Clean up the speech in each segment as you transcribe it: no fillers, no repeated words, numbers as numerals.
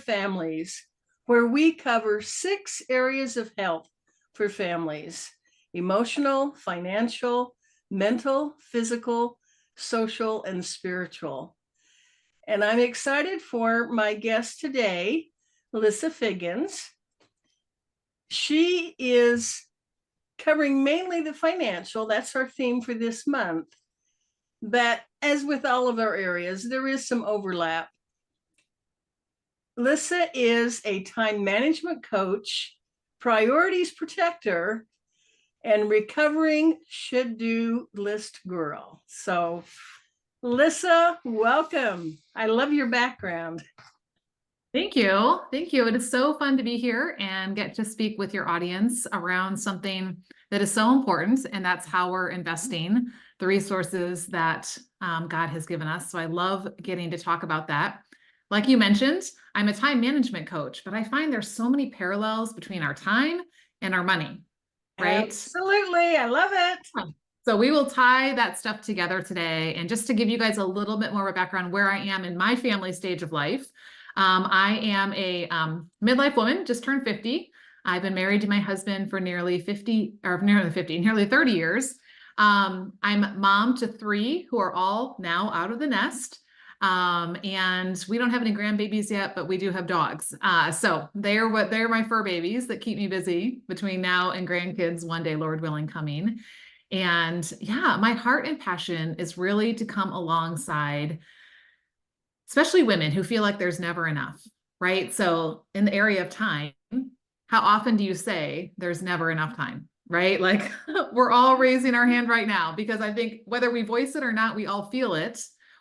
Families, where we cover 6 areas of health for families: emotional, financial, mental, physical, social, and spiritual. And I'm excited for my guest today, Lissa Figgins. She is covering mainly the financial. That's our theme for this month. But as with all of our areas, there is some overlap. Lissa is a time management coach, priorities protector, and recovering should-do list girl. So, Lissa, welcome. I love your background. Thank you. Thank you. It is so fun to be here and get to speak with your audience around something that is so important, and that's how we're investing the resources that God has given us. So I love getting to talk about that. Like you mentioned, I'm a time management coach, but I find there's so many parallels between our time and our money, right? Absolutely. I love it. So we will tie that stuff together today. And just to give you guys a little bit more of a background where I am in my family stage of life, I am a midlife woman, just turned 50. I've been married to my husband for nearly 30 years. I'm mom to 3 who are all now out of the nest. And we don't have any grandbabies yet, but we do have dogs. So they're my fur babies that keep me busy between now and grandkids one day, Lord willing, coming. And yeah, my heart and passion is really to come alongside especially women who feel like there's never enough, right? So in the area of time, how often do you say there's never enough time, right? Like we're all raising our hand right now because I think whether we voice it or not, we all feel it,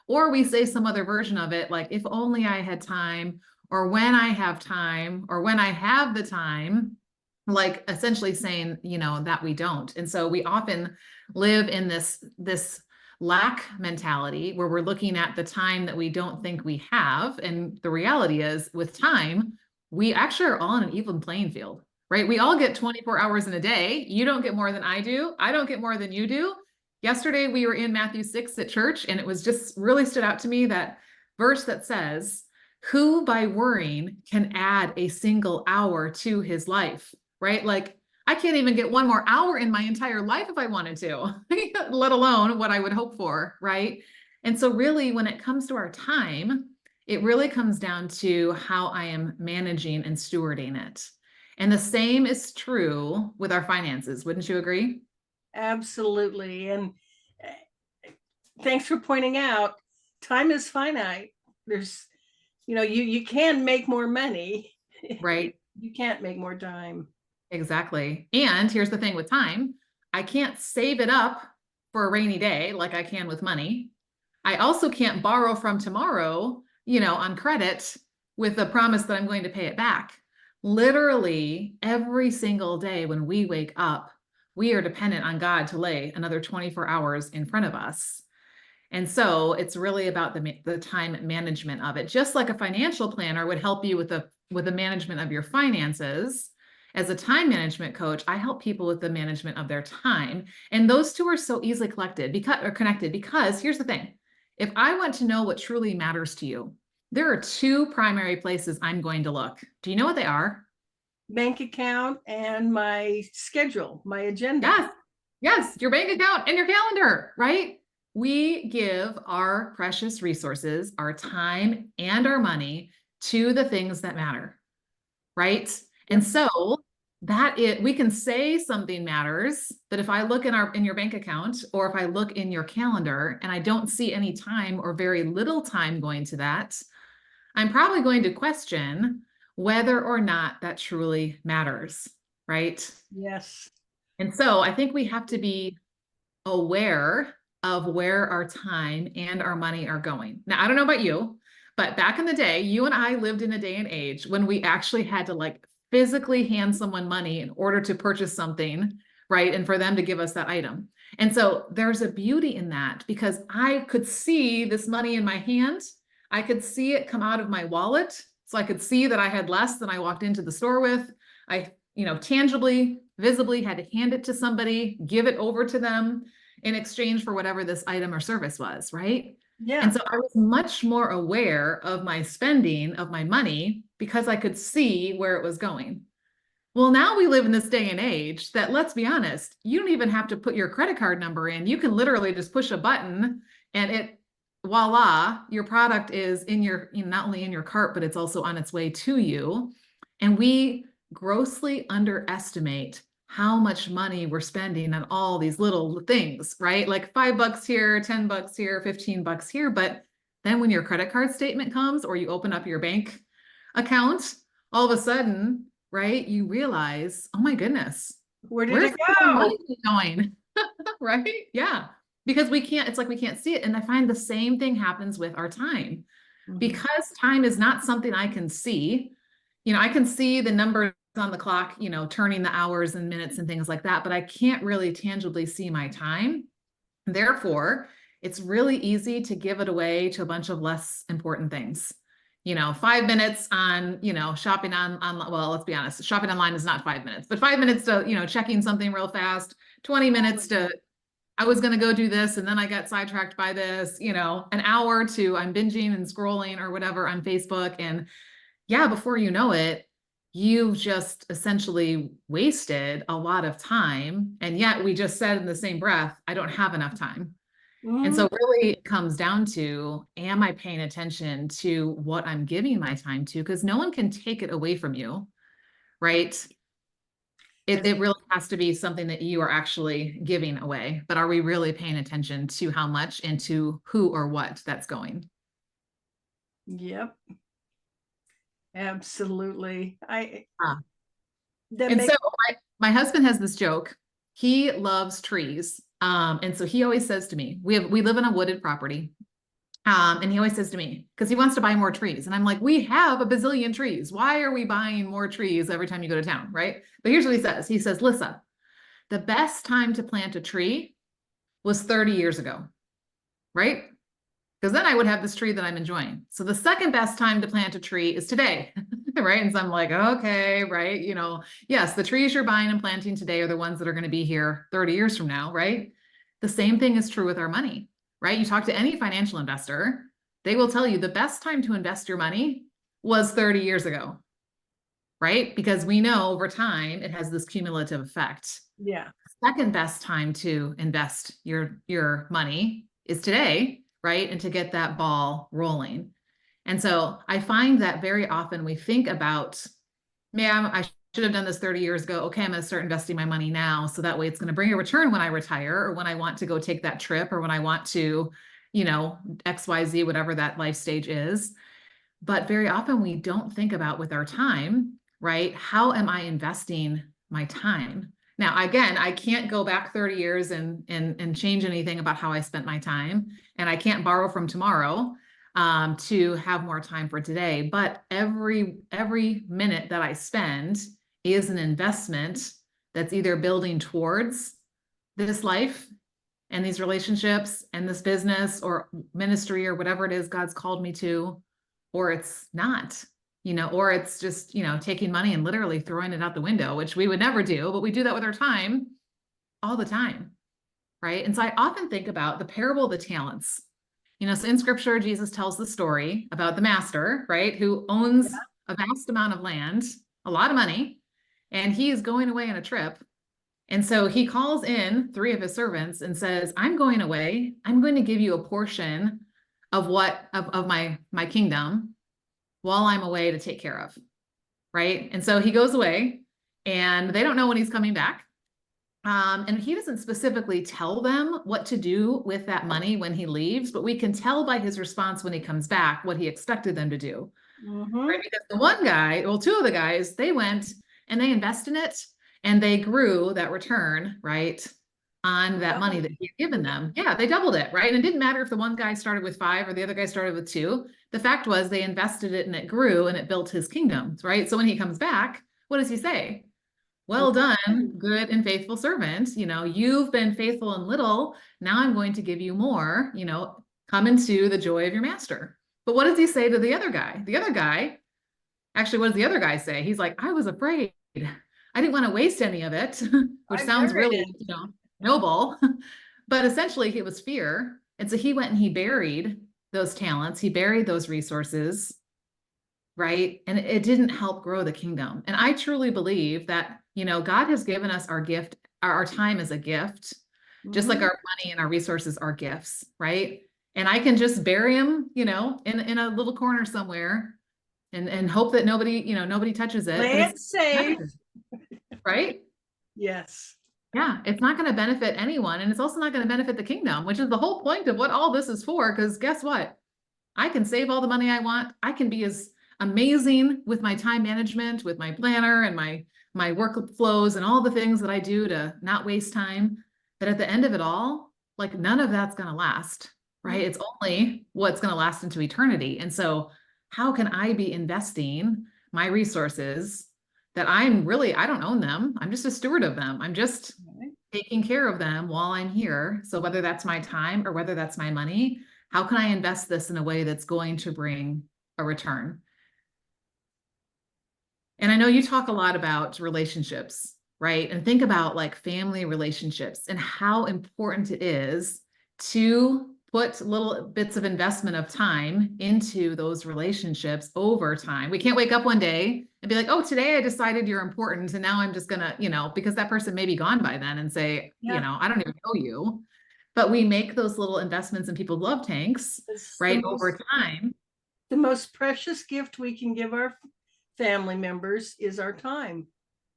or we say some other version of it, like if only I had time, or when I have time, or when I have the time, like essentially saying, that we don't. And so we often live in this lack mentality where we're looking at the time that we don't think we have. And the reality is with time, we actually are all on an even playing field, right? We all get 24 hours in a day. You don't get more than I do. I don't get more than you do. Yesterday, we were in Matthew 6 at church, and it was just really stood out to me that verse that says, who by worrying can add a single hour to his life, right? Like I can't even get one more hour in my entire life if I wanted to, let alone what I would hope for, right? And so really, when it comes to our time, it really comes down to how I am managing and stewarding it. And the same is true with our finances. Wouldn't you agree? Absolutely. And thanks for pointing out, time is finite. There's, you can make more money. Right. You can't make more time. Exactly. And here's the thing with time, I can't save it up for a rainy day like I can with money. I also can't borrow from tomorrow, on credit with the promise that I'm going to pay it back. Literally every single day when we wake up, we are dependent on God to lay another 24 hours in front of us. And so it's really about the time management of it. Just like a financial planner would help you with the management of your finances. As a time management coach, I help people with the management of their time. And those two are so easily connected because here's the thing. If I want to know what truly matters to you, there are 2 primary places I'm going to look. Do you know what they are? Bank account and my schedule, my agenda. Yes. Yes, your bank account and your calendar, right? We give our precious resources, our time and our money to the things that matter, right? And so we can say something matters, but if I look in your bank account, or if I look in your calendar and I don't see any time or very little time going to that, I'm probably going to question whether or not that truly matters, right? Yes. And so I think we have to be aware of where our time and our money are going. Now, I don't know about you, but back in the day, you and I lived in a day and age when we actually had to physically hand someone money in order to purchase something, right? And for them to give us that item. And so there's a beauty in that because I could see this money in my hand. I could see it come out of my wallet. So I could see that I had less than I walked into the store with. I, tangibly, visibly had to hand it to somebody, give it over to them in exchange for whatever this item or service was, right? Yeah. And so I was much more aware of my spending of my money because I could see where it was going. Well, now we live in this day and age that, let's be honest, you don't even have to put your credit card number in. You can literally just push a button and it, voila, your product is in your, not only in your cart, but it's also on its way to you. And we grossly underestimate how much money we're spending on all these little things, right? Like $5 here, $10 here, $15 here. But then when your credit card statement comes or you open up your bank account, all of a sudden, right, you realize, oh my goodness, Where did where's it all the go? money going? Right? Yeah. Because we can't, it's like we can't see it. And I find the same thing happens with our time. Because time is not something I can see. I can see the numbers on the clock, turning the hours and minutes and things like that, but I can't really tangibly see my time. Therefore, it's really easy to give it away to a bunch of less important things. 5 minutes on, shopping on, well, let's be honest, shopping online is not 5 minutes, but 5 minutes to, checking something real fast, 20 minutes to, I was going to go do this and then I got sidetracked by this, an hour to I'm binging and scrolling or whatever on Facebook. And yeah, before you know it, you've just essentially wasted a lot of time. And yet we just said in the same breath, I don't have enough time. And so really it comes down to, am I paying attention to what I'm giving my time to? Because no one can take it away from you, right? It really has to be something that you are actually giving away. But are we really paying attention to how much and to who or what that's going? Yep. Absolutely. And so my husband has this joke. He loves trees. And so he always says to me, we live in a wooded property. And he always says to me, because he wants to buy more trees. And I'm like, we have a bazillion trees. Why are we buying more trees every time you go to town, right? But here's what he says. He says, Lissa, the best time to plant a tree was 30 years ago, right? Because then I would have this tree that I'm enjoying. So the second best time to plant a tree is today, right? And so I'm like, okay, right? Yes, the trees you're buying and planting today are the ones that are going to be here 30 years from now, right? The same thing is true with our money, right? You talk to any financial investor, they will tell you the best time to invest your money was 30 years ago, right? Because we know over time it has this cumulative effect. Yeah. Second best time to invest your money is today, right? And to get that ball rolling. And so I find that very often we think about, man, I should have done this 30 years ago. Okay, I'm going to start investing my money now. So that way it's going to bring a return when I retire or when I want to go take that trip or when I want to, XYZ, whatever that life stage is. But very often we don't think about with our time, right? How am I investing my time? Now, again, I can't go back 30 years and change anything about how I spent my time. And I can't borrow from tomorrow to have more time for today. But every minute that I spend is an investment that's either building towards this life and these relationships and this business or ministry or whatever it is God's called me to, or it's not. Or it's just, taking money and literally throwing it out the window, which we would never do, but we do that with our time all the time, right? And so I often think about the parable of the talents. So in scripture, Jesus tells the story about the master, right, who owns a vast amount of land, a lot of money, and he is going away on a trip. And so he calls in 3 of his servants and says, I'm going away. I'm going to give you a portion of my kingdom while I'm away to take care of, right? And so he goes away and they don't know when he's coming back. And he doesn't specifically tell them what to do with that money when he leaves, but we can tell by his response when he comes back what he expected them to do. Right? Because the one guy, well, 2 of the guys, they went and they invested in it and they grew that return, right, on that money that he had given them. Yeah, they doubled it, right? And it didn't matter if the one guy started with 5 or the other guy started with 2. The fact was they invested it and it grew and it built his kingdom, right? So when he comes back, what does he say? Well done, good and faithful servant. You've been faithful in little. Now I'm going to give you more, come into the joy of your master. But what does he say to the other guy? The other guy, actually, what does the other guy say? He's like, I was afraid. I didn't want to waste any of it, which sounds really, noble, but essentially it was fear. And so he went and he buried those talents. He buried those resources right? And it didn't help grow the kingdom. And I truly believe that, God has given us our gift, our time as a gift, just like Mhm. our money and our resources are gifts, right? And I can just bury them, in a little corner somewhere and hope that nobody touches it, but Play it's it safe. benefit, right? Yes. Yeah, it's not going to benefit anyone. And it's also not going to benefit the kingdom, which is the whole point of what all this is for. Because guess what? I can save all the money I want. I can be as amazing with my time management, with my planner and my workflows and all the things that I do to not waste time. But at the end of it all, like none of that's going to last, right? It's only what's going to last into eternity. And so how can I be investing my resources that I don't own them. I'm just a steward of them. I'm just Right. taking care of them while I'm here. So whether that's my time or whether that's my money, how can I invest this in a way that's going to bring a return? And I know you talk a lot about relationships, right? And think about like family relationships and how important it is to put little bits of investment of time into those relationships over time. We can't wake up one day and be like, oh, today I decided you're important. And now I'm just going to, because that person may be gone by then and say, Yeah. I don't even know you. But we make those little investments in people's love tanks, It's right, over time. the most precious gift we can give our family members is our time.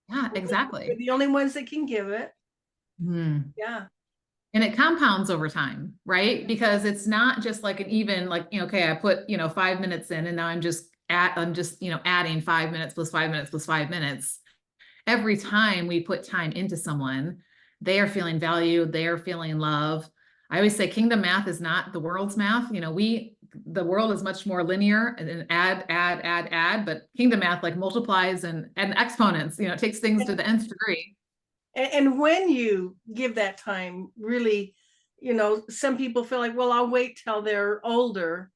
Yeah, We're exactly. the only ones that can give it. Hmm. Yeah. And it compounds over time, right? Because it's not just like an even like, okay, I put, 5 minutes in and now I'm just, adding 5 minutes plus 5 minutes plus 5 minutes. Every time we put time into someone, they are feeling valued, they are feeling love. I always say kingdom math is not the world's math. The world is much more linear and add, but kingdom math like multiplies and exponents, it takes things to the nth degree. And when you give that time, really, some people feel like, well, I'll wait till they're older.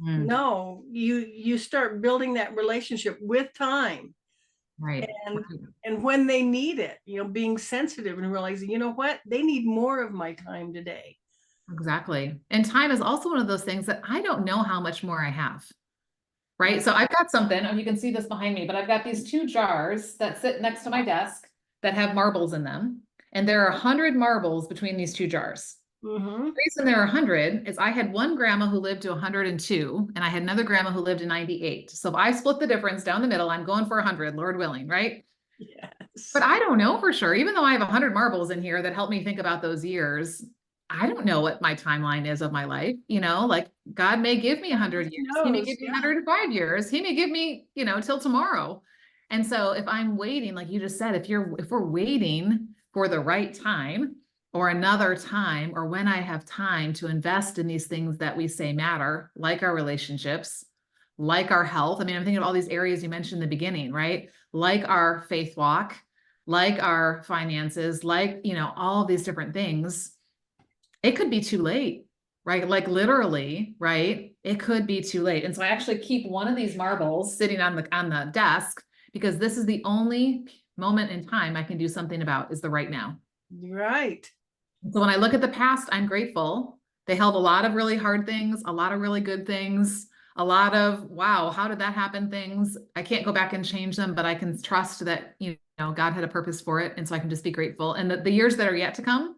Mm, No, you start building that relationship with time. right. and Right. and when they need it, being sensitive and realizing, what, they need more of my time today. Exactly. And time is also one of those things that I don't know how much more I have. Right. So I've got something, you can see this behind me, but I've got these two jars that sit next to my desk that have marbles in them. And there are 100 marbles between these two jars. Mm-hmm. The reason there are 100 is I had one grandma who lived to 102, and I had another grandma who lived to 98. So if I split the difference down the middle, I'm going for 100, Lord willing, right? But Yes. I don't know for sure. Even though I have 100 marbles in here that help me think about those years, I don't know what my timeline is of my life. Like God may give me 100 Who years. He may knows? give me Yeah. 105 years. He may give me, till tomorrow. And so if I'm waiting, like you just said, if we're waiting for the right time or another time, or when I have time to invest in these things that we say matter, like our relationships, like our health. I mean, I'm thinking of all these areas you mentioned in the beginning, right? Like our faith walk, like our finances, like, all these different things, it could be too late, right? Like literally, right? It could be too late. And so I actually keep one of these marbles sitting on the desk because this is the only moment in time I can do something about is the right now. Right. So when I look at the past, I'm grateful. They held a lot of really hard things, a lot of really good things, a lot of, wow, how did that happen things. I can't go back and change them, but I can trust that, God had a purpose for it. And so I can just be grateful. And the years that are yet to come,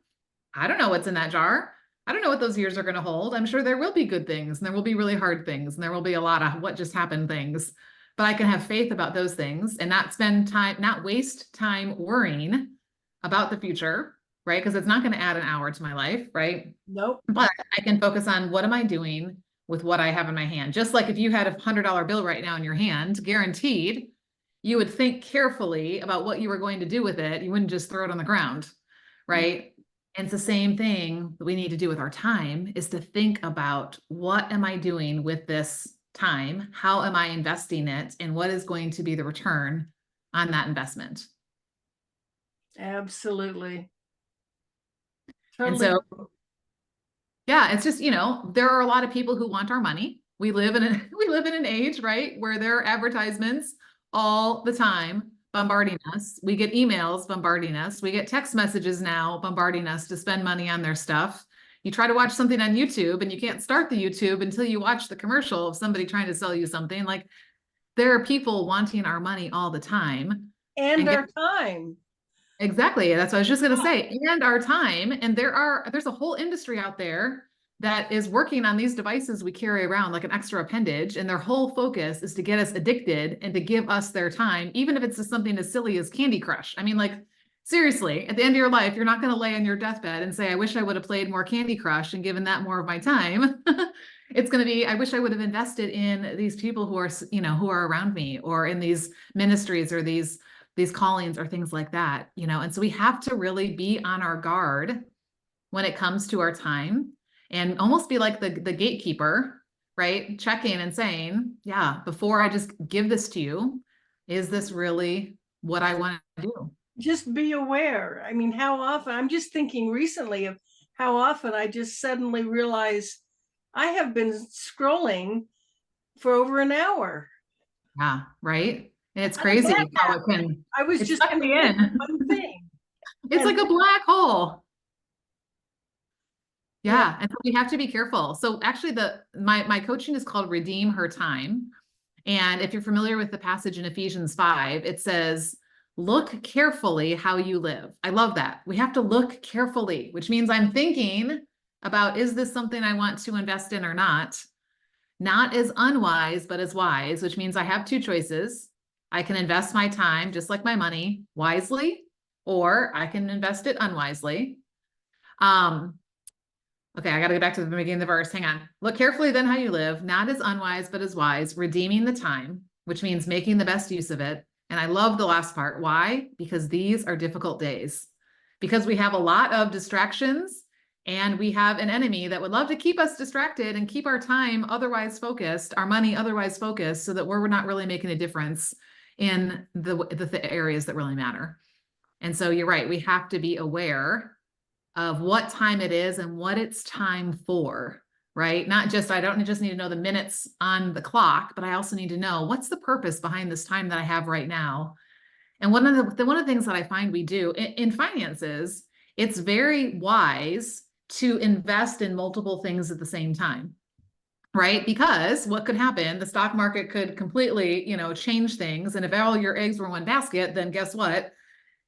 I don't know what's in that jar. I don't know what those years are going to hold. I'm sure there will be good things and there will be really hard things and there will be a lot of what just happened things. But I can have faith about those things and not waste time worrying about the future, right? Because it's not going to add an hour to my life, right? Nope. But I can focus on what am I doing with what I have in my hand. Just like if you had $100 bill right now in your hand, guaranteed, you would think carefully about what you were going to do with it. You wouldn't just throw it on the ground, right? And it's the same thing that we need to do with our time is to think about what am I doing with this time? How am I investing it? And what is going to be the return on that investment? Absolutely. And Totally. so, yeah, it's just, there are a lot of people who want our money. We live in we live in an age, right, where there are advertisements all the time bombarding us. We get emails bombarding us. We get text messages now bombarding us to spend money on their stuff. You try to watch something on YouTube and you can't start the YouTube until you watch the commercial of somebody trying to sell you something. Like there are people wanting our money all the time. And And our time. exactly. That's what I was just going to say. And our time. And there's a whole industry out there that is working on these devices we carry around like an extra appendage. And their whole focus is to get us addicted and to give us their time, even if it's just something as silly as Candy Crush. I mean, like, seriously, at the end of your life, you're not going to lay on your deathbed and say, I wish I would have played more Candy Crush and given that more of my time. It's going to be, I wish I would have invested in these people who are, who are around me, or in these ministries, or these callings, or things like that, and so we have to really be on our guard when it comes to our time, and almost be like the gatekeeper, right? Checking and saying, yeah, before I just give this to you, is this really what I want to do? Just be aware. I mean, how often, I'm just thinking recently of how often I just suddenly realize I have been scrolling for over an hour. Yeah, right. And it's How did crazy that how it happen? I was it just sucks going to me pick in. one thing. It's And like a black hole. yeah, Yeah, and so we have to be careful. So actually my coaching is called Redeem Her Time. And if you're familiar with the passage in Ephesians 5, it says, look carefully how you live. I love that. We have to look carefully, which means I'm thinking about, is this something I want to invest in or not? Not as unwise, but as wise, which means I have two choices. I can invest my time, just like my money, wisely, or I can invest it unwisely. Um, Okay, I got to get back to the beginning of the verse. Hang on. Look carefully then how you live, not as unwise, but as wise, redeeming the time, which means making the best use of it. And I love the last part. Why? Because these are difficult days. Because we have a lot of distractions, and we have an enemy that would love to keep us distracted and keep our time otherwise focused, our money otherwise focused, so that we're not really making a difference in the areas that really matter. And so you're right. We have to be aware of what time it is and what it's time for, right? Not just, I don't just need to know the minutes on the clock, but I also need to know what's the purpose behind this time that I have right now. And one of the things that I find we do in finances, it's very wise to invest in multiple things at the same time, right? Because what could happen? The stock market could completely, change things. And if all your eggs were in one basket, then guess what?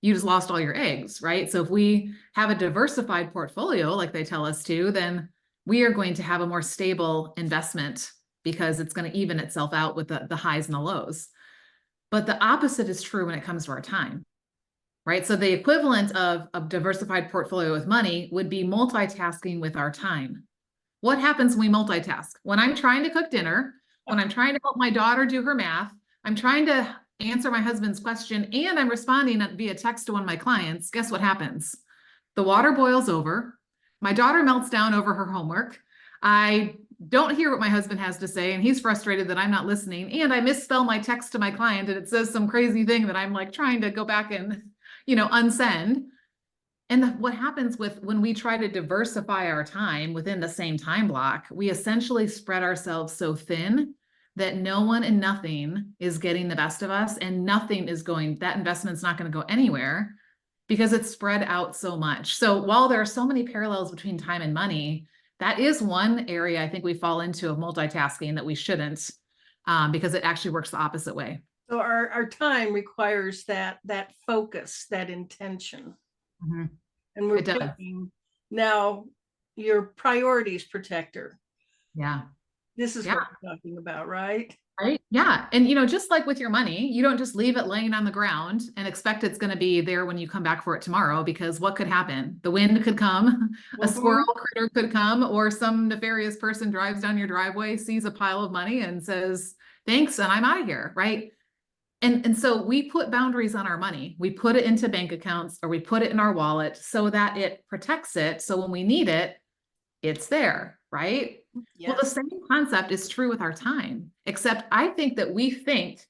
You just lost all your eggs, right? So if we have a diversified portfolio, like they tell us to, then we are going to have a more stable investment, because it's going to even itself out with the highs and the lows. But the opposite is true when it comes to our time, right? So the equivalent of a diversified portfolio with money would be multitasking with our time. What happens when we multitask? When I'm trying to cook dinner, when I'm trying to help my daughter do her math, I'm trying to answer my husband's question, and I'm responding via text to one of my clients, guess what happens? The water boils over. My daughter melts down over her homework. I don't hear what my husband has to say, and he's frustrated that I'm not listening. And I misspell my text to my client, and it says some crazy thing that I'm like trying to go back and, unsend. And what happens when we try to diversify our time within the same time block, we essentially spread ourselves so thin that no one and nothing is getting the best of us, and that investment's not going to go anywhere, because it's spread out so much. So while there are so many parallels between time and money, that is one area I think we fall into of multitasking that we shouldn't, because it actually works the opposite way. So our time requires that focus, that intention. Mm-hmm. And we're picking now your priorities protector. Yeah. This is what we're talking about, right? Right. Yeah. And, just like with your money, you don't just leave it laying on the ground and expect it's going to be there when you come back for it tomorrow, because what could happen? The wind could come, a squirrel critter could come, or some nefarious person drives down your driveway, sees a pile of money and says, thanks, and I'm out of here. Right. And so we put boundaries on our money. We put it into bank accounts, or we put it in our wallet so that it protects it. So when we need it, it's there, right? Yes. Well, the same concept is true with our time, except I think that we think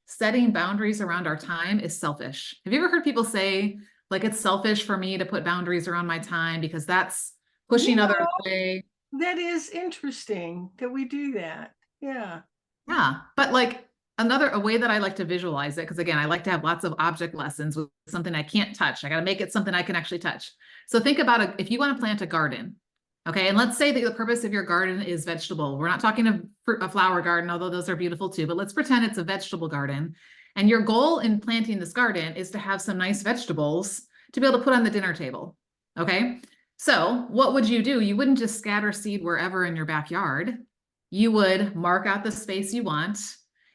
setting boundaries around our time is selfish. Have you ever heard people say, like, it's selfish for me to put boundaries around my time because that's pushing others away? That is interesting that we do that. Yeah. Yeah. But like a way that I like to visualize it, because again, I like to have lots of object lessons with something I can't touch. I got to make it something I can actually touch. So think about if you want to plant a garden, Okay. And let's say that the purpose of your garden is vegetable. We're not talking a flower garden, although those are beautiful too, but let's pretend it's a vegetable garden. And your goal in planting this garden is to have some nice vegetables to be able to put on the dinner table. Okay. So what would you do? You wouldn't just scatter seed wherever in your backyard. You would mark out the space you want.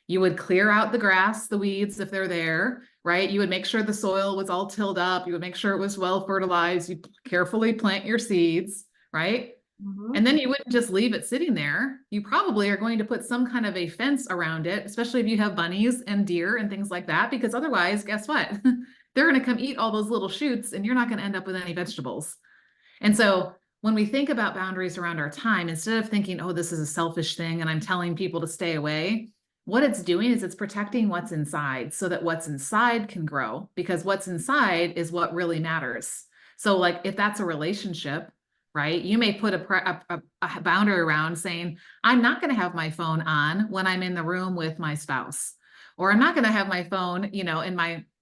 You would clear out the grass, the weeds, if they're there, right? You would make sure the soil was all tilled up. You would make sure it was well fertilized. You carefully plant your seeds, right? Mhm. And then you wouldn't just leave it sitting there. You probably are going to put some kind of a fence around it, especially if you have bunnies and deer and things like that, because otherwise, guess what? They're going to come eat all those little shoots and you're not going to end up with any vegetables. And so when we think about boundaries around our time, instead of thinking, oh, this is a selfish thing and I'm telling people to stay away, what it's doing is it's protecting what's inside so that what's inside can grow, because what's inside is what really matters. So like if that's a relationship, right, you may put a boundary around saying, I'm not going to have my phone on when I'm in the room with my spouse, or I'm not going to have my phone,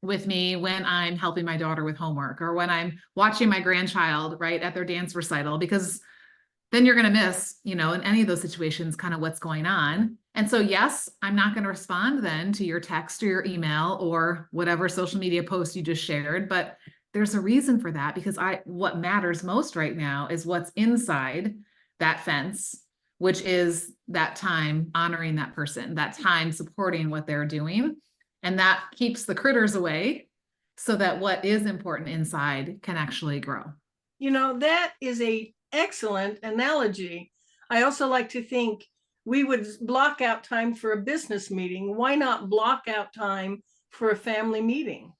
with me when I'm helping my daughter with homework, or when I'm watching my grandchild, right, at their dance recital, because then you're going to miss, in any of those situations, kind of what's going on. And so, yes, I'm not going to respond then to your text or your email or whatever social media post you just shared, but there's a reason for that, because what matters most right now is what's inside that fence, which is that time honoring that person, that time supporting what they're doing. And that keeps the critters away so that what is important inside can actually grow. That is a excellent analogy. I also like to think we would block out time for a business meeting. Why not block out time for a family meeting?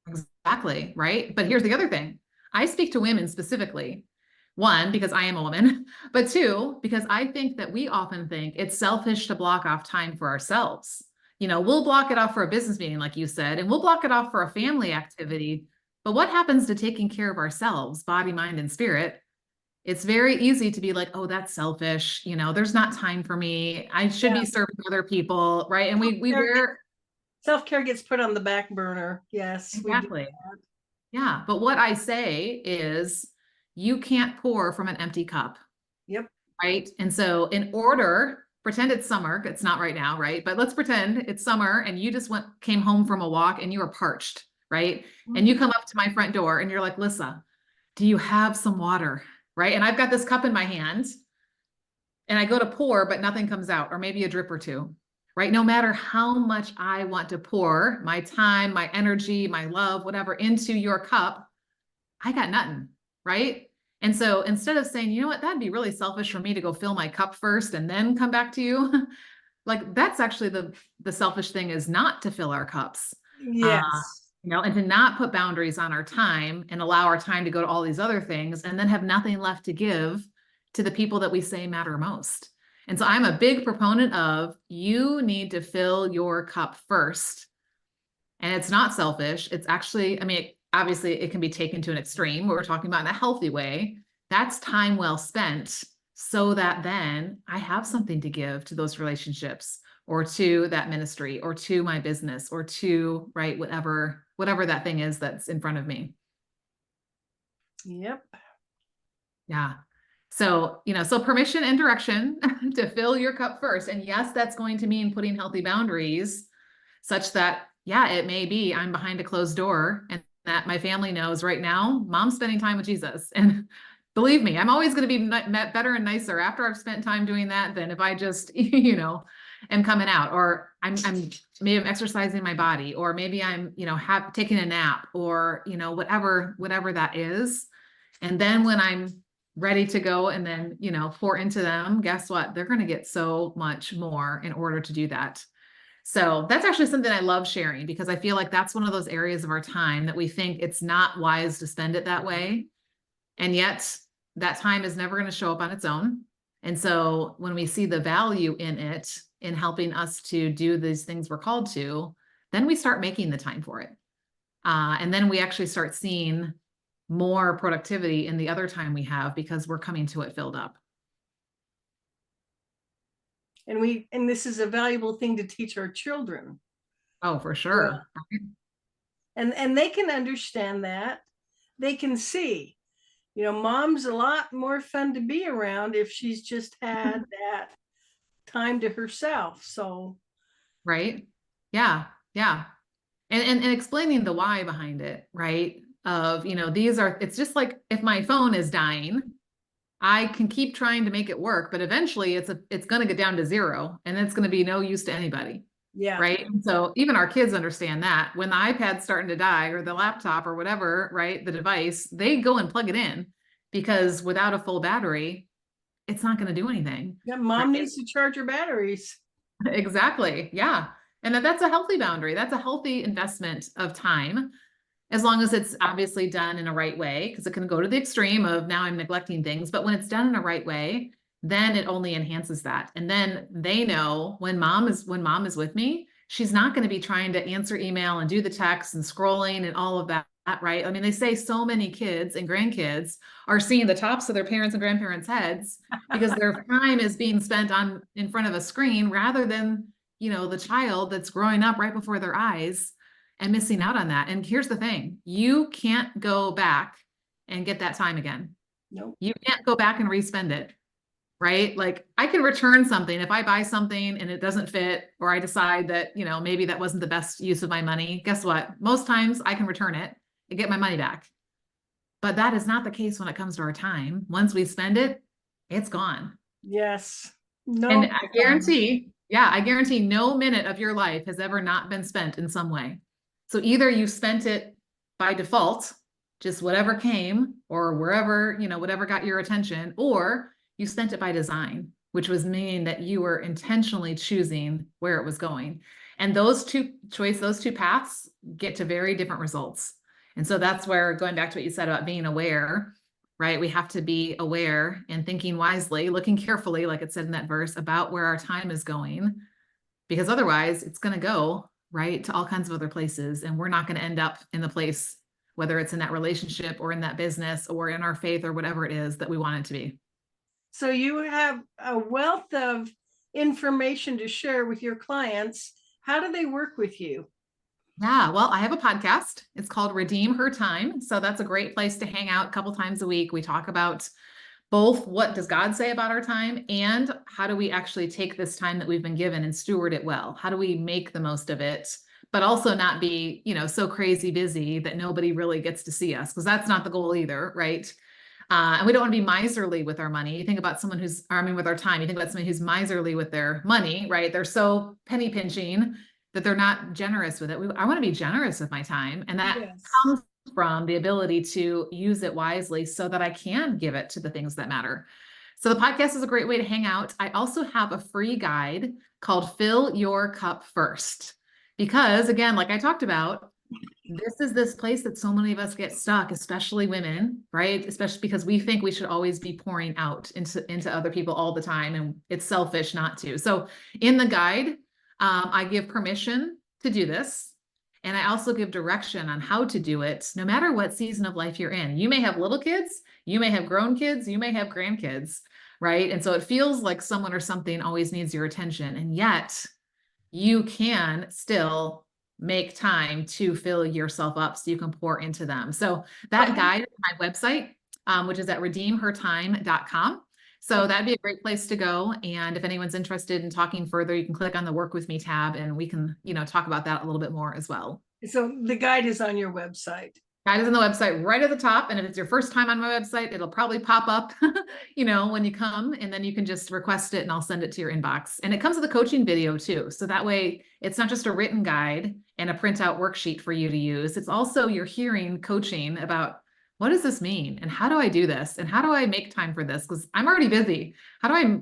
Exactly, right? But here's the other thing. I speak to women specifically. One, because I am a woman, but two, because I think that we often think it's selfish to block off time for ourselves. We'll block it off for a business meeting, like you said, and we'll block it off for a family activity. But what happens to taking care of ourselves, body, mind, and spirit? It's very easy to be like, oh, that's selfish. There's not time for me. I should be serving other people, right? And we wear Self-care gets put on the back burner. Yes, we do. exactly. Yeah. But what I say is you can't pour from an empty cup. Yep. Right. And so pretend it's summer. It's not right now, right? But let's pretend it's summer and you just came home from a walk and you were parched, right? Mm-hmm. And you come up to my front door and you're like, Lissa, do you have some water? Right. And I've got this cup in my hand and I go to pour, but nothing comes out, or maybe a drip or two. Right. No matter how much I want to pour my time, my energy, my love, whatever into your cup, I got nothing. Right. And so instead of saying, you know what, that'd be really selfish for me to go fill my cup first and then come back to you. Like that's actually the selfish thing, is not to fill our cups. Yes. And to not put boundaries on our time and allow our time to go to all these other things and then have nothing left to give to the people that we say matter most. And so I'm a big proponent of, you need to fill your cup first. And it's not selfish. It's actually, obviously it can be taken to an extreme, what we're talking about in a healthy way. That's time well spent, so that then I have something to give to those relationships, or to that ministry, or to my business, or to, right, whatever that thing is that's in front of me. Yep. Yeah. So, so permission and direction to fill your cup first. And yes, that's going to mean putting healthy boundaries such that, yeah, it may be I'm behind a closed door and that my family knows right now, mom's spending time with Jesus. And believe me, I'm always going to be met better and nicer after I've spent time doing that than if I just, am coming out, or maybe I'm exercising my body, or maybe I'm, taking a nap, or, whatever that is. And then when I'm ready to go and then, pour into them, guess what? They're going to get so much more in order to do that. So that's actually something I love sharing, because I feel like that's one of those areas of our time that we think it's not wise to spend it that way. And yet that time is never going to show up on its own. And so when we see the value in it, in helping us to do these things we're called to, then we start making the time for it. And then we actually start seeing more productivity in the other time we have, because we're coming to it filled up. And this is a valuable thing to teach our children. Oh, for sure. Yeah. And they can understand that. They can see Mom's a lot more fun to be around if she's just had that time to herself. So, Right? Yeah. Yeah. And explaining the why behind it, right? Of, it's just like if my phone is dying, I can keep trying to make it work, but eventually it's going to get down to zero and it's going to be no use to anybody. yeah, Right. And so even our kids understand that when the iPad's starting to die or the laptop or whatever, right, the device, they go and plug it in because without a full battery, it's not going to do anything. yeah, Right? mom needs to charge her batteries. Exactly. Yeah. And that's a healthy boundary. That's a healthy investment of time, as long as it's obviously done in a right way, because it can go to the extreme of now I'm neglecting things. But when it's done in a right way, then it only enhances that. And then they know when mom is with me, she's not going to be trying to answer email and do the text and scrolling and all of that, right? I mean, they say so many kids and grandkids are seeing the tops of their parents and grandparents' heads because their time is being spent on in front of a screen rather than, the child that's growing up right before their eyes and missing out on that. And here's the thing, you can't go back and get that time again. Nope. You can't go back and respend it, right? Like I can return something if I buy something and it doesn't fit, or I decide that, maybe that wasn't the best use of my money. Guess what? Most times I can return it and get my money back. But that is not the case when it comes to our time. Once we spend it, it's gone. Yes. And No. I guarantee no minute of your life has ever not been spent in some way. So either you spent it by default, just whatever came or wherever, whatever got your attention, or you spent it by design, which was meaning that you were intentionally choosing where it was going. And those two paths get to very different results. And so that's where, going back to what you said about being aware, right? We have to be aware and thinking wisely, looking carefully, like it said in that verse, about where our time is going, because otherwise it's going to go right to all kinds of other places. And we're not going to end up in the place, whether it's in that relationship or in that business or in our faith or whatever it is that we want it to be. So you have a wealth of information to share with your clients. How do they work with you? Yeah, well, I have a podcast. It's called Redeem Her Time. So that's a great place to hang out a couple times a week. We talk about both what does God say about our time and how do we actually take this time that we've been given and steward it well? How do we make the most of it, but also not be, so crazy busy that nobody really gets to see us, because that's not the goal either, right? And we don't want to be miserly with our money. You think about someone with our time. You think about somebody who's miserly with their money, right? They're so penny pinching that they're not generous with it. I want to be generous with my time. And that Yes. comes from the ability to use it wisely so that I can give it to the things that matter. So the podcast is a great way to hang out. I also have a free guide called Fill Your Cup First. Because again, like I talked about, this is this place that so many of us get stuck, especially women, right? Especially because we think we should always be pouring out into other people all the time. And it's selfish not to. So in the guide, I give permission to do this. And I also give direction on how to do it, no matter what season of life you're in. You may have little kids, you may have grown kids, you may have grandkids, right? And so it feels like someone or something always needs your attention. And yet you can still make time to fill yourself up so you can pour into them. So that guide is my website, which is at redeemhertime.com. So that'd be a great place to go. And if anyone's interested in talking further, you can click on the Work With Me tab and we can, talk about that a little bit more as well. So the guide is on your website. Guide is on the website right at the top. And if it's your first time on my website, it'll probably pop up, when you come, and then you can just request it and I'll send it to your inbox. And it comes with a coaching video too. So that way it's not just a written guide and a printout worksheet for you to use. It's also you're hearing coaching about what does this mean? And how do I do this? And how do I make time for this? Because I'm already busy. How do I,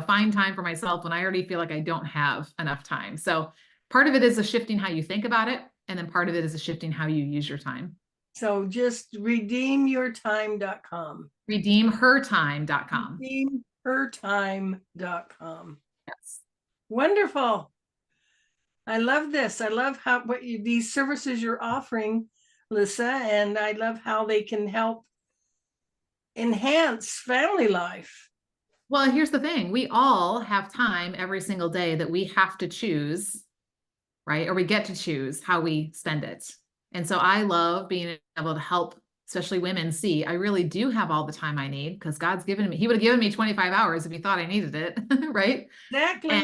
find time for myself when I already feel like I don't have enough time? So part of it is a shifting how you think about it. And then part of it is a shifting how you use your time. So just redeemyourtime.com. Redeemhertime.com. Redeemhertime.com. Yes. Wonderful. I love this. I love these services you're offering, Lissa, and I love how they can help enhance family life. Well, here's the thing. We all have time every single day that we have to choose, right? Or we get to choose how we spend it. And so I love being able to help especially women, see I really do have all the time I need because God's given me, he would have given me 25 hours if he thought I needed it, right? Exactly.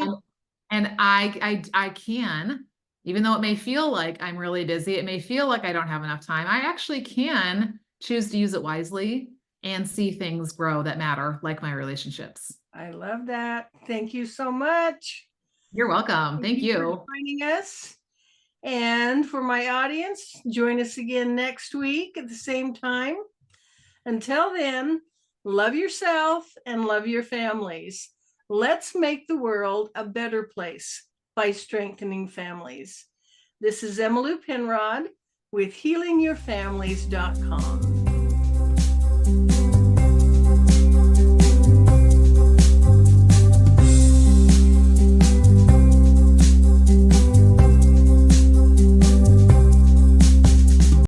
And I can, even though it may feel like I'm really busy, it may feel like I don't have enough time, I actually can choose to use it wisely and see things grow that matter, like my relationships. I love that. Thank you so much. You're welcome. Thank Thank you for you. joining us. And for my audience, join us again next week at the same time. Until then, love yourself and love your families. Let's make the world a better place by strengthening families. This is Emmylou Penrod with healingyourfamilies.com.